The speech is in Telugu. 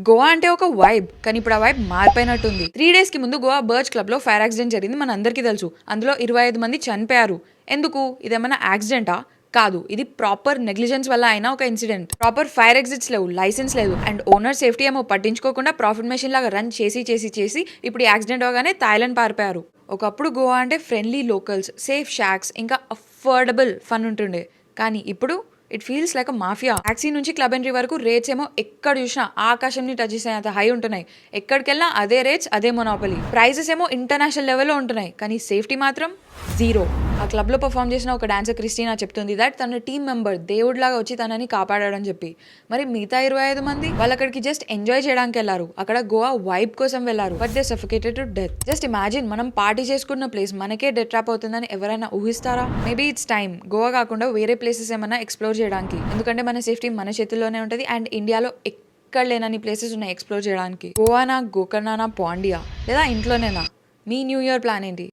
గోవా అంటే ఒక వైబ్, కానీ ఇప్పుడు ఆ వైబ్ మారిపోయినట్టుంది. 3 days కి ముందు గోవా బర్చ్ క్లబ్ లో ఫైర్ యాక్సిడెంట్ జరిగింది, మన అందరికీ తెలుసు. అందులో 25 మంది చనిపోయారు. ఎందుకు? ఇదేమన్నా యాక్సిడెంటా? కాదు, ఇది ప్రాపర్ నెగ్లిజెన్స్ వల్ల అయిన ఒక ఇన్సిడెంట్. ప్రాపర్ ఫైర్ ఎగ్జిట్స్ లేవు, లైసెన్స్ లేదు, అండ్ ఓనర్ సేఫ్టీ ఏమో పట్టించుకోకుండా ప్రాఫిట్ మెషిన్ లాగా రన్ చేసి ఇప్పుడు యాక్సిడెంట్ అవగానే థాయిలాండ్ పారిపోయారు. ఒకప్పుడు గోవా అంటే ఫ్రెండ్లీ లోకల్స్, సేఫ్ షాక్స్, ఇంకా అఫోర్డబుల్ ఫన్ ఉంటుండే. కానీ ఇప్పుడు it feels like a mafia. Taxi నుంచి క్లబ్ ఎంట్రీ వరకు రేట్స్ ఏమో ఎక్కడ చూసినా ఆకాశంని టచ్ చేసేంత హై ఉంటున్నాయి. ఎక్కడికెళ్ళినా అదే రేట్స్, అదే మొనోపలి. ప్రైజెస్ ఏమో ఇంటర్నేషనల్ లెవెల్లో ఉంటున్నాయి, కానీ సేఫ్టీ మాత్రం జీరో. ఆ క్లబ్ లో పర్ఫామ్ చేసిన ఒక డాన్సర్ క్రిస్టినా చెప్తుంది దట్ తన టీమ్ మెంబర్ దేవుడిలాగా వచ్చి తనని కాపాడాడని చెప్పి. మరి మిగతా 25 మంది వాళ్ళు అక్కడికి జస్ట్ ఎంజాయ్ చేయడానికి వెళ్ళారు, అక్కడ గోవా వైబ్ కోసం వెళ్ళారు, but they సఫికేటెడ్ to death. Just imagine, మనం పార్టీ చేసుకున్న ప్లేస్ మనకే డెత్ ట్రాప్ అవుతుందని ఎవరైనా ఊహిస్తారా? మేబీ ఇట్స్ టైమ్ గోవా కాకుండా వేరే ప్లేసెస్ ఏమైనా ఎక్స్ప్లోర్ చేయడానికి, ఎందుకంటే మన సేఫ్టీ మన చేతుల్లోనే ఉంటుంది. అండ్ ఇండియాలో ఎక్కడ లేనని ప్లేసెస్ ఉన్నాయి ఎక్స్ప్లోర్ చేయడానికి. గోవానా, గోకర్ణనా, పాండియా, లేదా ఇంట్లోనేనా? మీ న్యూ ఇయర్ ప్లాన్ ఏంటి?